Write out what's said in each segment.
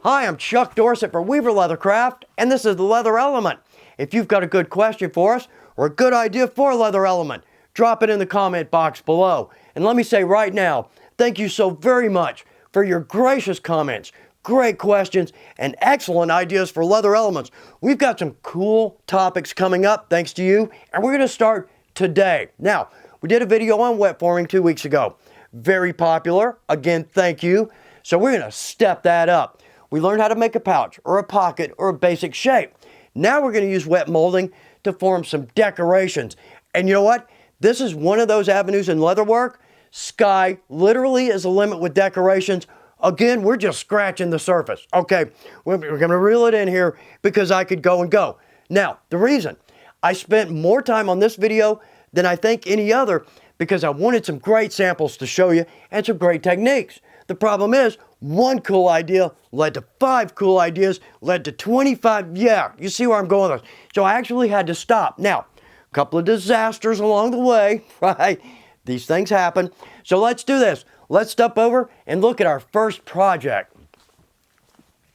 Hi, I'm Chuck Dorsett for Weaver Leathercraft, and this is the Leather Element. If you've got a good question for us or a good idea for a Leather Element, drop it in the comment box below. And let me say right now, thank you so very much for your gracious comments, great questions, and excellent ideas for Leather Elements. We've got some cool topics coming up thanks to you, and we're going to start today. Now, we did a video on wet forming 2 weeks ago. Very popular. Again, thank you. So we're going to step that up. We learned how to make a pouch or a pocket or a basic shape. Now we're going to use wet molding to form some decorations. And you know what? This is one of those avenues in leatherwork. Sky literally is the limit with decorations. Again, we're just scratching the surface. Okay, we're going to reel it in here because I could go and go. Now, the reason I spent more time on this video than I think any other because I wanted some great samples to show you and some great techniques. The problem is, one cool idea led to 5 cool ideas, led to 25, yeah, you see where I'm going with this. So I actually had to stop. Now, a couple of disasters along the way, right? These things happen. So let's do this. Let's step over and look at our first project.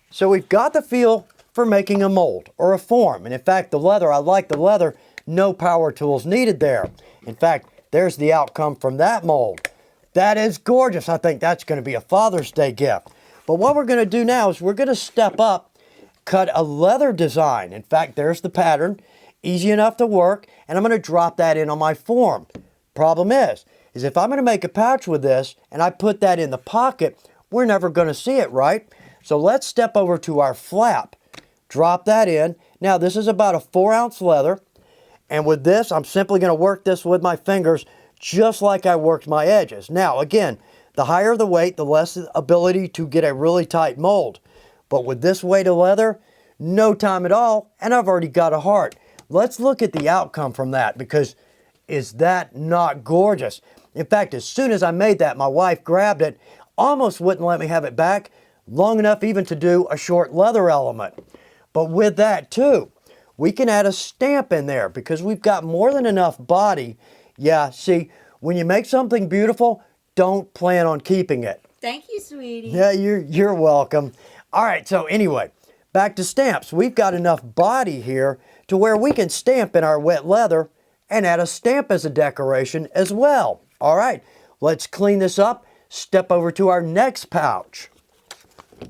So we've got the feel for making a mold or a form. And in fact, the leather, I like the leather, no power tools needed there. In fact, there's the outcome from that mold. That is gorgeous. I think that's going to be a Father's Day gift. But what we're going to do now is we're going to step up, cut a leather design. In fact, there's the pattern. Easy enough to work. And I'm going to drop that in on my form. Problem is if I'm going to make a pouch with this and I put that in the pocket, we're never going to see it, right? So let's step over to our flap. Drop that in. Now, this is about a 4-ounce leather. And with this, I'm simply going to work this with my fingers just like I worked my edges. Now, again, the higher the weight, the less the ability to get a really tight mold. But with this weight of leather, no time at all, and I've already got a heart. Let's look at the outcome from that, because is that not gorgeous? In fact, as soon as I made that, my wife grabbed it, almost wouldn't let me have it back, long enough even to do a short leather element. But with that too, we can add a stamp in there because we've got more than enough body. Yeah, see, when you make something beautiful, don't plan on keeping it. Thank you, sweetie. Yeah, you're welcome. All right, so anyway, back to stamps. We've got enough body here to where we can stamp in our wet leather and add a stamp as a decoration as well. All right, let's clean this up, step over to our next pouch.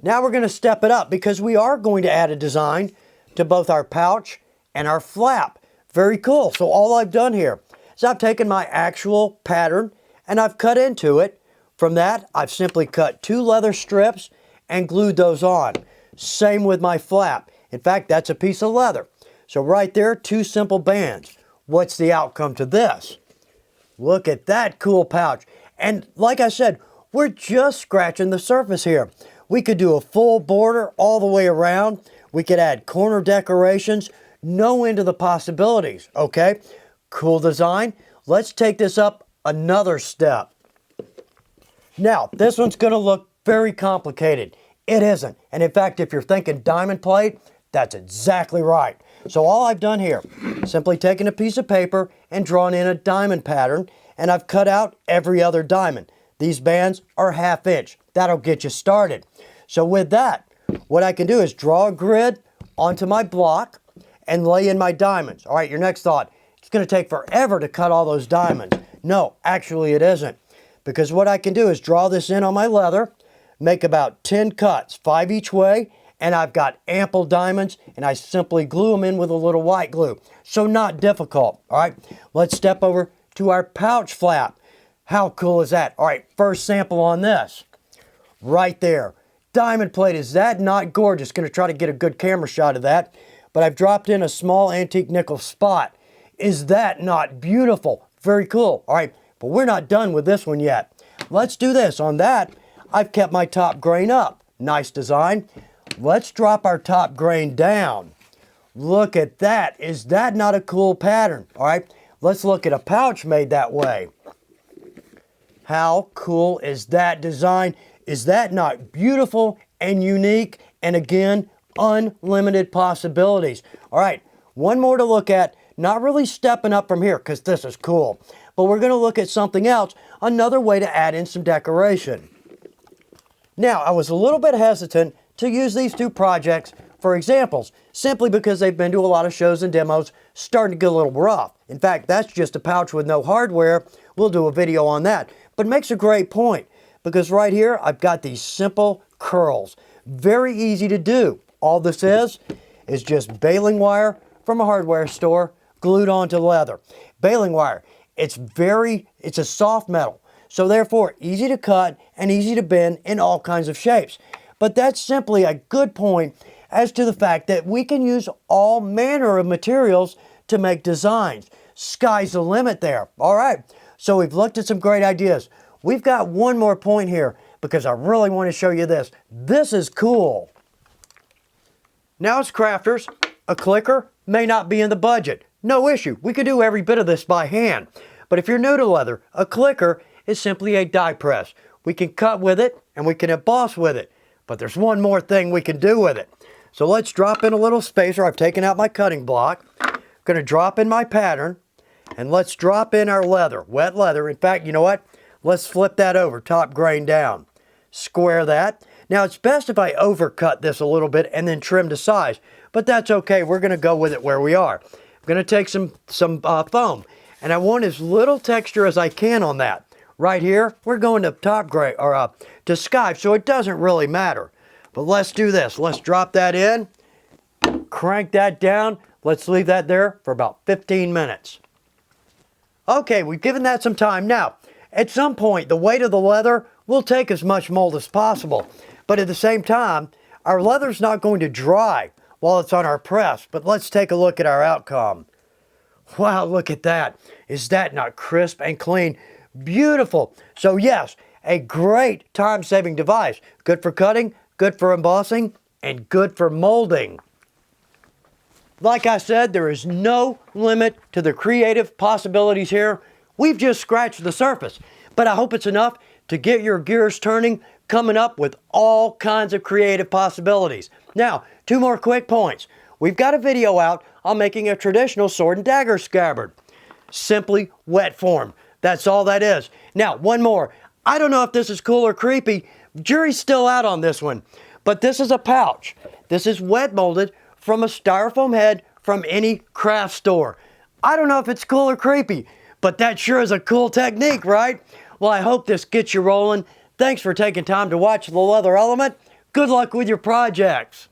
Now we're going to step it up because we are going to add a design to both our pouch and our flap. Very cool. So all I've done here is I've taken my actual pattern and I've cut into it. From that, I've simply cut 2 leather strips and glued those on. Same with my flap. In fact, that's a piece of leather. So right there, 2 simple bands. What's the outcome to this? Look at that cool pouch. And like I said, we're just scratching the surface here. We could do a full border all the way around. We could add corner decorations. No end to the possibilities, okay? Cool design. Let's take this up another step. Now, this one's going to look very complicated. It isn't. And in fact, if you're thinking diamond plate, that's exactly right. So all I've done here, simply taken a piece of paper and drawn in a diamond pattern, and I've cut out every other diamond. These bands are 1/2 inch. That'll get you started. So with that, what I can do is draw a grid onto my block and lay in my diamonds. All right, your next thought, it's going to take forever to cut all those diamonds. No, actually it isn't. Because what I can do is draw this in on my leather, make about 10 cuts, 5 each way, and I've got ample diamonds, and I simply glue them in with a little white glue. So not difficult. All right, let's step over to our pouch flap. How cool is that? All right, first sample on this. Right there. Diamond plate, is that not gorgeous? Going to try to get a good camera shot of that. But I've dropped in a small antique nickel spot. Is that not beautiful? Very cool. All right, but we're not done with this one yet. Let's do this. On that, I've kept my top grain up. Nice design. Let's drop our top grain down. Look at that. Is that not a cool pattern? All right, let's look at a pouch made that way. How cool is that design? Is that not beautiful and unique? And again, unlimited possibilities. All right, one more to look at. Not really stepping up from here because this is cool. But we're going to look at something else, another way to add in some decoration. Now, I was a little bit hesitant to use these two projects for examples, simply because they've been to a lot of shows and demos, starting to get a little rough. In fact, that's just a pouch with no hardware. We'll do a video on that. But it makes a great point, because right here, I've got these simple curls. Very easy to do. All this is just baling wire from a hardware store glued onto leather. Baling wire, it's a soft metal, so therefore easy to cut and easy to bend in all kinds of shapes. But that's simply a good point as to the fact that we can use all manner of materials to make designs. Sky's the limit there. All right, so we've looked at some great ideas. We've got one more point here because I really want to show you this. This is cool. Now, as crafters, a clicker may not be in the budget. No issue. We could do every bit of this by hand. But if you're new to leather, a clicker is simply a die press. We can cut with it and we can emboss with it. But there's one more thing we can do with it. So let's drop in a little spacer. I've taken out my cutting block. I'm going to drop in my pattern. And let's drop in our leather, wet leather. In fact, you know what? Let's flip that over, top grain down. Square that. Now, it's best if I overcut this a little bit and then trim to size. But that's okay. We're going to go with it where we are. I'm going to take some foam. And I want as little texture as I can on that. Right here, we're going to top gray, or to sky, so it doesn't really matter. But let's do this. Let's drop that in, crank that down. Let's leave that there for about 15 minutes. Okay, we've given that some time. Now, at some point, the weight of the leather will take as much mold as possible. But at the same time, our leather's not going to dry while it's on our press. But let's take a look at our outcome. Wow, look at that. Is that not crisp and clean? Beautiful. So yes, a great time-saving device. Good for cutting, good for embossing, and good for molding. Like I said, there is no limit to the creative possibilities here. We've just scratched the surface, but I hope it's enough to get your gears turning, coming up with all kinds of creative possibilities. Now, two more quick points. We've got a video out on making a traditional sword and dagger scabbard. Simply wet form. That's all that is. Now, one more. I don't know if this is cool or creepy. Jury's still out on this one. But this is a pouch. This is wet molded from a styrofoam head from any craft store. I don't know if it's cool or creepy, but that sure is a cool technique, right? Well, I hope this gets you rolling. Thanks for taking time to watch The Leather Element. Good luck with your projects.